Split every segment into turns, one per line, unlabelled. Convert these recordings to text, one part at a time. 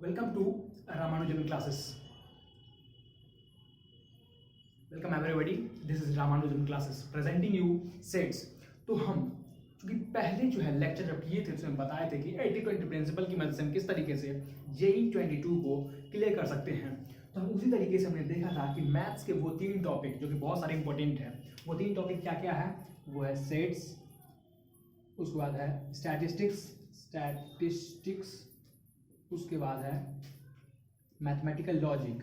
Welcome to Ramanujan classes. Welcome everybody. This is Ramanujan classes presenting you sets. तो हम चूंकि पहले जो है लेक्चर जब किए थे उसमें बताए थे कि 80-20 प्रिंसिपल की मदद से हम किस तरीके से JEE 22 को क्लियर कर सकते हैं। तो हम उसी तरीके से हमने देखा था कि मैथ्स के वो तीन टॉपिक जो कि बहुत सारे इंपॉर्टेंट हैं, वो तीन टॉपिक क्या क्या है, वो है सेट्स, उसके बाद है स्टैटिस्टिक्स, उसके बाद है मैथमेटिकल लॉजिक।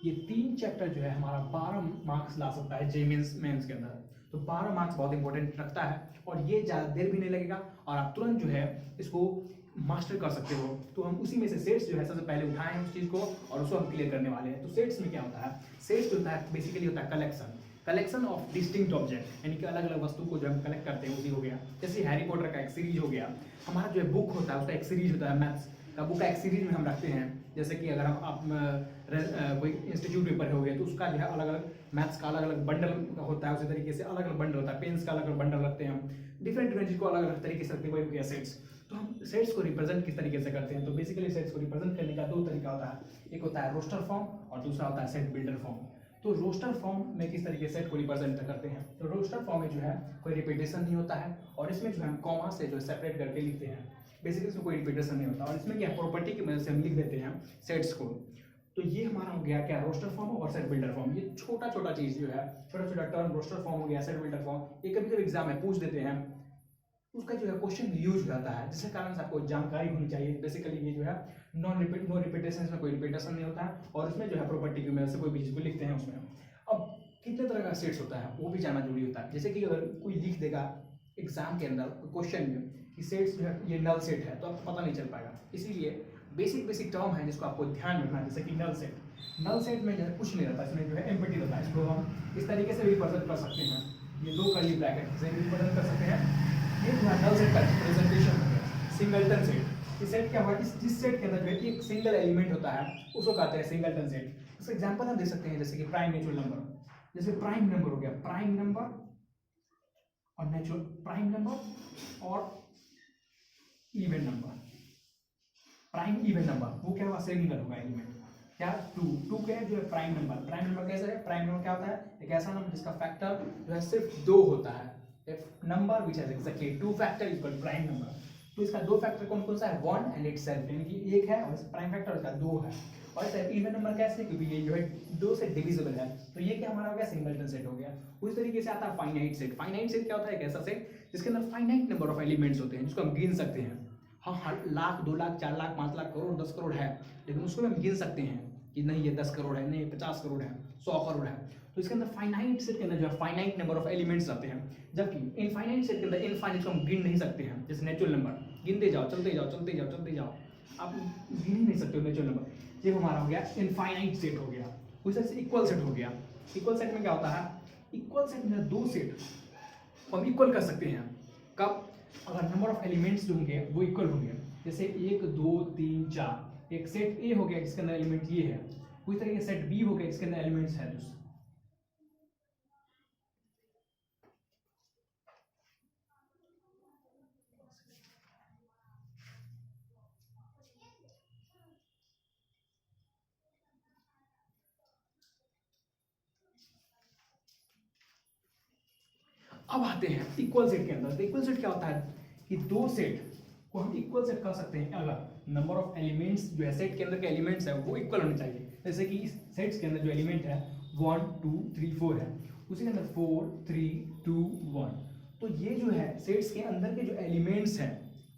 ये तीन चैप्टर जो है हमारा 12 मार्क्स ला सकता है जे मेंस के अंदर। तो 12 मार्क्स बहुत इंपॉर्टेंट रखता है और ये ज़्यादा देर भी नहीं लगेगा और आप तुरंत जो है इसको मास्टर कर सकते हो। तो हम उसी में से सेट्स जो है सबसे पहले उठाए हैं उस चीज़ को और उसको हम क्लियर करने वाले हैं। तो सेट्स में क्या होता है, सेट्स जो होता है बेसिकली होता है कलेक्शन ऑफ डिस्टिंक्ट ऑब्जेक्ट, यानी कि अलग अलग वस्तु को जो हम कलेक्ट करते हैं उसी हो गया। जैसे हैरी पॉटर का एक सीरीज हो गया, हमारा जो है बुक होता है उसका एक सीरीज होता है, मैथ्स का बुक का एक सीरीज में हम रखते हैं। जैसे कि अगर आप कोई इंस्टीट्यूट पेपर हो गया तो उसका जो है अलग अलग मैथ्स का अलग अलग बंडल होता है, उसी तरीके से अलग अलग बंडल होता है, पेन्स का अलग अलग बंडल रखते हैं हम, डिफरेंट चीज़ को अलग अलग तरीके से रखते हैं। वही हो गया सेट्स। तो हम सेट्स को रिप्रेजेंट किस तरीके से करते हैं, तो बेसिकली सेट्स को रिप्रेजेंट करने का दो तरीका होता है, एक होता है रोस्टर फॉर्म और दूसरा होता है सेट बिल्डर फॉर्म। तो रोस्टर फॉर्म में किस तरीके से सेट को रिप्रेजेंट करते हैं, तो रोस्टर फॉर्म में जो है कोई रिपीटेशन नहीं होता है और इसमें जो है हम कॉमा से जो सेपरेट करके लिखते हैं। बेसिकली इसमें कोई रिपीटेशन नहीं होता और इसमें क्या प्रॉपर्टी की मदद से हम लिख देते हैं सेट्स को। तो ये हमारा हो गया क्या, रोस्टर फॉर्म और सेट बिल्डर फॉर्म। ये छोटा छोटा चीज़ जो है, छोटा छोटा टर्म, रोस्टर फॉर्म हो गया, सेट बिल्डर फॉर्म, ये कभी कभी एग्जाम में पूछ देते हैं, उसका जो है क्वेश्चन यूज रहता है जिसके कारण से आपको जानकारी होनी चाहिए। बेसिकली ये जो है नो रिपीटेशन, इसमें कोई रिपीटेशन नहीं होता है और उसमें जो है प्रॉपर्टी की मदद से कोई भी चीज़ को लिखते हैं उसमें। अब कितने तरह का सेट्स होता है वो भी जानना जरूरी होता है। जैसे कि अगर कोई लिख देगा एग्जाम के अंदर क्वेश्चन में कि सेट्स जो है ये नल सेट है, तो आपको पता नहीं चल पाएगा। इसीलिए बेसिक टर्म है जिसको आपको ध्यान रखना है, जैसे कि नल सेट में जो है कुछ नहीं रहता, इसमें जो है एम्प्टी रहता है। इसको हम इस तरीके से भी रिप्रेजेंट कर सकते हैं, ये दो कर्ली ब्रैकेट से रिप्रेजेंट कर सकते हैं। ये जो है नल सेट का रिप्रेजेंटेशन हो गया। सिंगलटन सेट, इस सेट क्या हुआ, जिस सेट के अंदर जो है एक सिंगल एलिमेंट होता है उसको कहते हैं सिंगलटन सेट। इसका एग्जांपल हम दे सकते हैं, जैसे कि प्राइम नेचुरल नंबर, जैसे प्राइम नंबर हो गया, प्राइम नंबर और नेचुरल प्राइम नंबर और even number. Prime even number वो क्या हुआ, सिंगल होगा एलिमेंट। क्या, टू क्या है जो है प्राइम नंबर कैसे है, प्राइम नंबर क्या होता है, एक ऐसा नंबर जिसका फैक्टर जो है सिर्फ 2 होता है। Number which has exactly 2 factor equal prime number. तो इसका 2 फैक्टर कौन कौन सा है, 1 एंड इटसेल्फ, यानी कि एक है और इसका प्राइम फैक्टर इसका 2 है। और इस इवन नंबर कैसे, क्योंकि ये जो है 2 से डिविजिबल है, तो ये क्या हमारा हो गया, सिंगलटन सेट हो गया। उस तरीके से आता है फाइनाइट सेट। फाइनाइट सेट क्या होता है, एक ऐसा सेट जिसके अंदर फाइनाइट नंबर ऑफ एलिमेंट्स होते हैं जिसको हम गिन सकते हैं। हाँ, लाख, 2 लाख, 4 लाख, 5 लाख, करोड़, 10 करोड़ है, लेकिन उसको हम गिन सकते हैं कि नहीं ये 10 करोड़ है, नहीं 50 करोड़ है, 100 करोड़ है। तो इसके अंदर फाइनाइट सेट के अंदर जो है फाइनाइट नंबर ऑफ एलिमेंट्स आते हैं, जबकि इनफाइनाइट सेट के अंदर इनफाइनाइट को हम गिन नहीं सकते हैं। जैसे नेचुरल नंबर गिनते जाओ, चलते जाओ, आप गिन ही नहीं सकते हो नेचुरल नंबर। ये हमारा हो गया इनफाइनाइट सेट हो गया। उस तरह से इक्वल सेट हो गया। इक्वल सेट में क्या होता है, इक्वल सेट में 2 सेट हम इक्वल कर सकते हैं। कब, अगर नंबर ऑफ एलिमेंट्स जो होंगे वो इक्वल होंगे। जैसे 1 2 3 4, एक सेट ए हो गया जिसके अंदर एलिमेंट ये है, उसी तरीके सेट बी हो गया जिसके अंदर एलिमेंट्स है। अब आते हैं इक्वल सेट के अंदर। तो इक्वल सेट क्या होता है कि 2 सेट को हम इक्वल सेट कर सकते हैं अगर नंबर ऑफ एलिमेंट्स जो है सेट के अंदर के एलिमेंट्स है वो इक्वल होने चाहिए। जैसे कि इस सेट्स के अंदर जो एलिमेंट है 1 2 3 4 है, उसी के अंदर 4 3 2 1। तो ये जो है सेट्स के अंदर के जो एलिमेंट्स हैं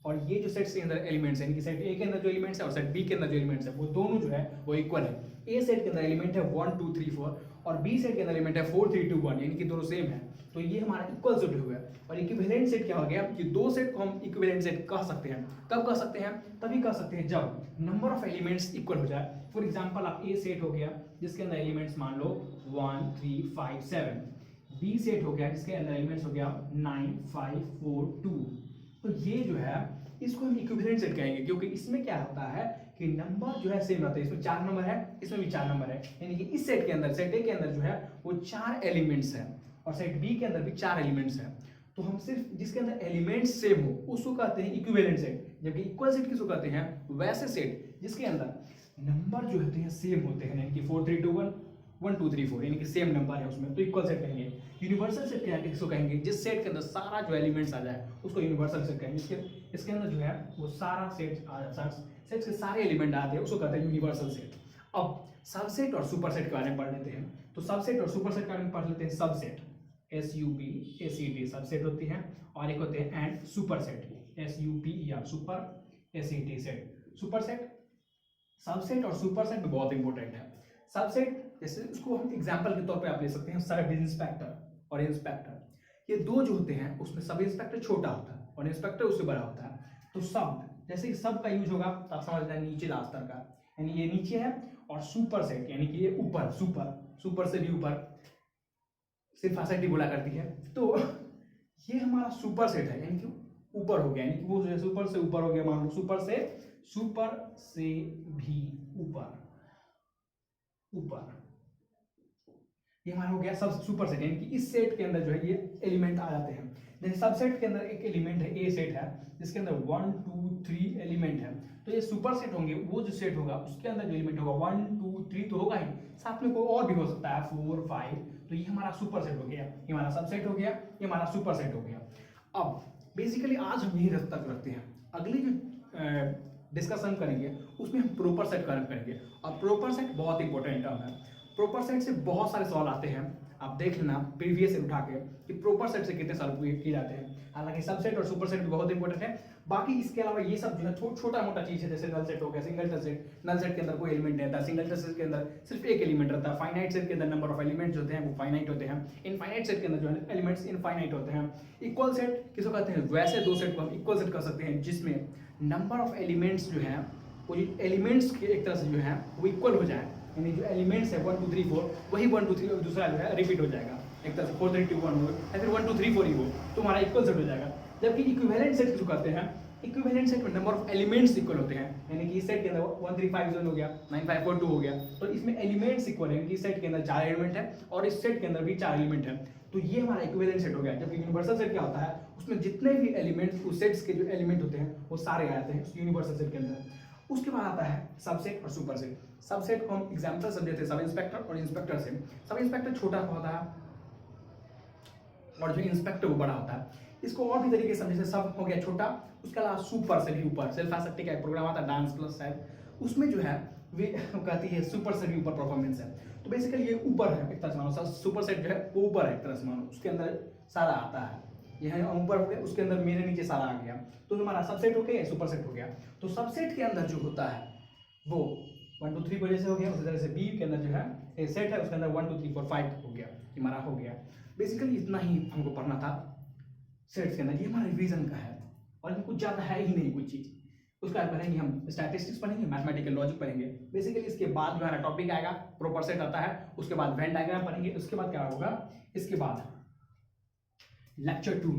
और ये जो सेट्स के अंदर एलिमेंट्स है, यानी कि सेट ए के अंदर जो एलिमेंट्स है और सेट बी के अंदर जो एलिमेंट्स है वो दोनों जो है वो इक्वल है। ए सेट के अंदर एलिमेंट है 1 2 3 4 और बी सेट के अंदर एलिमेंट है 4 3 2 1, यानी कि दोनों सेम है। तो ये हमारा इक्वल सेट हो गया। और इक्विवेलेंट सेट क्या हो गया कि 2 सेट को हम इक्विवेलेंट सेट कह सकते हैं। कब कह सकते हैं, तभी कह सकते हैं जब नंबर ऑफ एलिमेंट्स इक्वल हो जाए। फॉर एग्जांपल आप ए सेट हो गया जिसके अंदर एलिमेंट्स मान लो 1 3 5 7, बी सेट हो गया जिसके अंदर एलिमेंट्स हो गया 9 5 4 2। तो ये जो है इसको हम इक्विवेलेंट सेट कहेंगे, क्योंकि इसमें क्या होता है कि नंबर जो है सेम रहता है। इसमें 4 नंबर है, इसमें भी 4 नंबर है, यानी कि इस सेट के अंदर, सेट ए के अंदर जो है वो 4 एलिमेंट्स है और सेट बी के अंदर भी 4 एलिमेंट्स है। तो हम सिर्फ जिसके अंदर एलिमेंट सेम हो उसको कहते हैं इक्विवेलेंट सेट, जबकि इक्वल सेट किसको कहते हैं, वैसे सेट जिसके अंदर नंबर जो होते हैं सेम होते हैं, यानी कि 4 3 2 1 1 2 3 4 यानी कि सेम नंबर है उसमें, तो इक्वल सेट कहेंगे। यूनिवर्सल सेट क्या है, किसको कहेंगे, जिस सेट के अंदर सारा जो एलिमेंट्स आ जाए उसको यूनिवर्सल सेट कहेंगे। इसके अंदर जो है वो सारा सेट सेट के सारे एलिमेंट आते हैं, उसको कहते हैं यूनिवर्सल सेट। अब सबसेट और सुपरसेट के बारे में पढ़ लेते हैं। तो सबसेट और सुपरसेट के बारे में पढ़ लेते हैं। सबसेट SUPACT सबसेट होती है, और एक होते हैं and superset SUPER super SET set. Superset, subset और सुपरसेट में बहुत इंपॉर्टेंट है। सबसेट जैसे उसको हम एग्जांपल के तौर पे आप ले सकते हैं, सब इंस्पेक्टर और इंस्पेक्टर, ये दो जो होते हैं उसमें सब इंस्पेक्टर छोटा होता है और इंस्पेक्टर उससे बड़ा होता है। तो सब, जैसे कि सब का यूज होगा तो आप समझ लें नीचे ला स्तर का, यानी ये नीचे है, और सुपर सेट यानी कि ये ऊपर, सुपर से भी ऊपर, सिर्फ आसक्ति बोला करती है। तो ये हमारा सुपर सेट है, यानी कि ऊपर हो गया, यानी कि वो सुपर से ऊपर हो गया, मान लो सुपर से भी ऊपर, ये हमारा हो गया सब सुपर सेट, यानी कि इस सेट के अंदर जो है ये एलिमेंट आ जाते हैं। जैसे सबसेट के अंदर एक एलिमेंट है, ए सेट है, जिसके अंदर 1 2 3 एलिमेंट है, तो ये सुपर सेट होंगे। वो जो सेट होगा उसके अंदर जो एलिमेंट होगा 1 2 3 तो होगा ही, साथ में कोई और भी हो सकता है 4 5, तो ये हमारा सुपर सेट हो गया, ये हमारा सबसेट हो गया, ये हमारा सुपर सेट हो गया। अब बेसिकली आज हम यही तक रखते हैं। अगली जो डिस्कशन करेंगे उसमें हम प्रॉपर सेट करेंगे, और प्रॉपर सेट बहुत इंपॉर्टेंट टर्म है। प्रॉपर सेट से बहुत सारे सवाल आते हैं, आप देख लेना प्रीवियस से उठा के कि प्रॉपर सेट से कितने सवाल किए जाते हैं। हालांकि सबसेट और सुपर सेट भी बहुत इंपॉर्टेंट है। बाकी इसके अलावा ये सब जो है छोटा मोटा चीज है, जैसे नल सेट हो गया, सिंगल सेट, नल सेट के अंदर कोई एलिमेंट रहता है, सिंगल सेट के अंदर सिर्फ एक एलिमेंट रहता है, फाइनाइट सेट के अंदर नंबर ऑफ एलिमेंट्स होते हैं वो फाइनाइट होते हैं, इनफाइनाइट सेट के अंदर जो है एलिमेंट्स इनफाइनाइट होते हैं। इक्वल सेट किसको कहते हैं, वैसे दो सेट को हम इक्वल सेट कर सकते हैं जिसमें नंबर ऑफ एलिमेंट्स जो है वो एलिमेंट्स के एक तरह से जो है वो इक्वल हो जाए, यानी जो एलिमेंट्स है 1 2 3 4 वही 1 2 3 दूसरा जो है रिपीट हो जाएगा, एक तरह से 4 3 2 1 हो या फिर 1 2 3 4 ही हो, तो हमारा इक्वल सेट हो जाएगा। जबकि इक्विवेलेंट सेट जो कहते हैं, इक्विवेलेंट सेट में नंबर ऑफ एलिमेंट्स इक्वल होते हैं, यानी कि इस सेट के अंदर 1 3 5 7 हो गया, 9 5 4 2 हो गया, तो इसमें एलिमेंट्स इक्वल है, यानी इस सेट के अंदर 4 एलिमेंट है और इस सेट के अंदर भी 4 एलिमेंट है, तो ये हमारा इक्विवेलेंट सेट हो गया। जबकि यूनिवर्सल सेट क्या होता है, उसमें जितने भी एलिमेंट्स उस सेट्स के जो एलिमेंट होते हैं वो सारे आ जाते हैं उस यूनिवर्सल सेट के अंदर। उसके बाद आता है सबसेट और सुपरसेट। सबसेट को हम एग्जांपल समझे थे सब इंस्पेक्टर और इंस्पेक्टर से। सब इंस्पेक्टर छोटा होता है और जो इंस्पेक्टर वो बड़ा होता है। इसको और भी तरीके से समझे, सब हो गया छोटा, उसके अलावा सुपर से भी ऊपर, सेल्फ एसेप्टिक का एक प्रोग्राम आता है डांस प्लस शायद, उसमें जो है वे कहती है सुपर से भी ऊपर परफॉर्मेंस है। तो बेसिकली ये ऊपर है एक तरह से मानो, सुपर सेट जो है वो ऊपर है एक तरह से मानो, उसके अंदर सारा आता है, यह ऊपर हो गया, उसके अंदर मेरे नीचे सारा आ गया, तो हमारा सबसेट हो गया, सुपर सेट हो गया। तो सबसेट के अंदर जो होता है वो 1 2 3 की वजह से हो गया, उसी तरह से बी के अंदर जो है सेट है उसके अंदर 1 2 3 4 5 हो गया, हमारा हो गया। बेसिकली इतना ही हमको पढ़ना था सेट्स के अंदर, ये हमारा रिवीजन का है और कुछ ज़्यादा है ही नहीं कुछ चीज़। उसके बाद पढ़ेंगे हम स्टैटिस्टिक्स पढ़ेंगे, मैथमेटिकल लॉजिक पढ़ेंगे। बेसिकली इसके बाद जो हमारा टॉपिक आएगा प्रॉपर सेट आता है, उसके बाद वेन डायग्राम पढ़ेंगे, उसके बाद क्या होगा, इसके बाद लेक्चर 2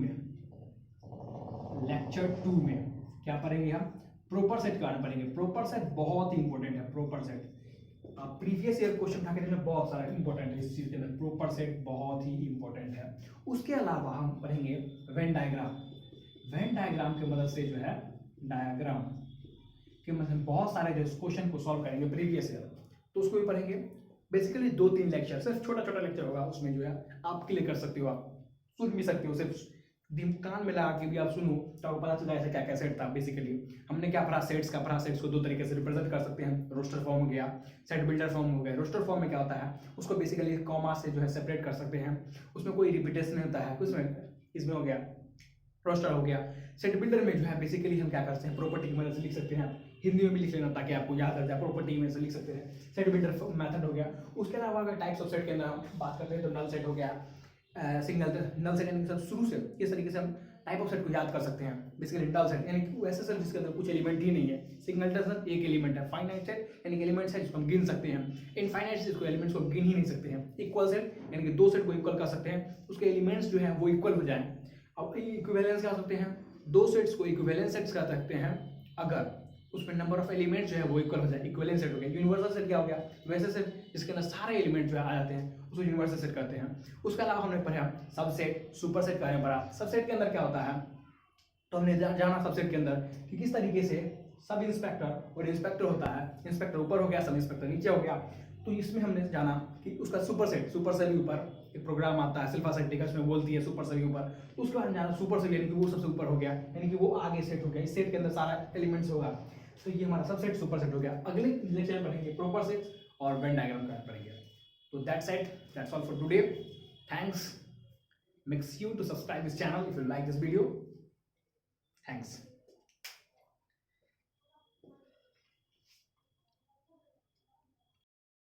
में क्या पढ़ेंगे हम, प्रॉपर सेट का पढ़ेंगे। प्रॉपर सेट बहुत ही इंपॉर्टेंट है। Proper set previous year question उठा के देखना, बहुत सारा इंपॉर्टेंट है इस चीज के अंदर, प्रॉपर सेट बहुत ही इंपॉर्टेंट है। उसके अलावा हम पढ़ेंगे वेन डायग्राम। वेन डायग्राम की मदद से जो है डायग्राम की मदद से बहुत सारे जो क्वेश्चन को सॉल्व करेंगे प्रीवियस ईयर, तो उसको भी पढ़ेंगे। बेसिकली 2-3 लेक्चर, सिर्फ छोटा छोटा लेक्चर होगा, उसमें जो है आप क्लियर कर सकते हो, आप सुन भी सकते हो, सिर्फ कान में लगा के भी आप सुनो तो आपको पता चल जाए क्या क्या सेट था। बेसिकली हमने क्या पढ़ा, सेट्स का पढ़ा। सेट्स को दो तरीके से रिप्रेजेंट कर सकते हैं, रोस्टर फॉर्म हो गया, सेट बिल्डर फॉर्म हो गया। रोस्टर फॉर्म में क्या होता है, उसको बेसिकली कॉमा से जो है सेपरेट कर सकते हैं, उसमें कोई रिपीटेशन नहीं होता है, उसमें इसमें हो गया रोस्टर हो गया। सेट बिल्डर में जो है बेसिकली हम क्या करते हैं, प्रॉपर्टी की मदद से लिख सकते हैं, हिंदी में भी लिख लेना ताकि आपको याद रह जाए, प्रॉपर्टी में से लिख सकते हैं, सेट बिल्डर मेथड हो गया। उसके अलावा अगर टाइप्स ऑफ सेट के अंदर हम बात करते हैं तो नल सेट हो गया, सिंगल नल सेट, यानी शुरू से इस तरीके से हम टाइप ऑफ सेट को याद कर सकते हैं। बेसिकली नल सेट यानी कि वैसे सेट जिसके अंदर कुछ एलिमेंट ही नहीं है, सिंगल सेट एक एलिमेंट है, फाइनाइट सेट यानी कि एलिमेंट्स है जिसको हम गिन सकते हैं, इनफाइनाइट सेट जिसको एलिमेंट्स को गिन ही नहीं सकते हैं, इक्वल सेट यानी कि दो सेट को इक्वल कर सकते हैं, उसके एलिमेंट्स जो है वो इक्वल हो जाए। अब इक्विवेलेंस क्या सकते हैं, दो सेट्स को इक्विवेलेंट सेट्स कह सकते हैं अगर उसमें नंबर ऑफ एलिमेंट्स जो है वो इक्वल हो जाए, इक्विवेलेंट सेट हो गया। यूनिवर्सल सेट क्या हो गया, वैसे सेट जिसके अंदर सारे एलिमेंट जो है आ जाते हैं, उसको यूनिवर्सल सेट करते हैं। उसके अलावा हमने पढ़ा सबसेट, सुपरसेट का पढ़ा। सबसेट के अंदर क्या होता है, तो हमने जाना सबसेट के अंदर कि किस तरीके से सब इंस्पेक्टर और इंस्पेक्टर होता है, इंस्पेक्टर ऊपर हो गया, सब इंस्पेक्टर नीचे हो गया। तो इसमें हमने जाना कि उसका सुपरसेट, सुपर सेल के ऊपर एक प्रोग्राम आता है सिल्फा सेट का, उसमें बोलती है सुपर सेल के ऊपर, तो उसके बाद जाना सुपर सेल यानी कि वो सबसे ऊपर हो गया, यानी कि वो आगे सेट हो गया, इस सेट के अंदर सारा एलिमेंट्स होगा। तो ये हमारा सबसेट सुपर सेट हो गया। अगले लेक्चर में पढ़ेंगे प्रॉपर सेट और वेन डायग्राम का पढ़ेंगे। तो that's it, that's all for today. Thanks, makes you to subscribe this channel if you like this video. Thanks.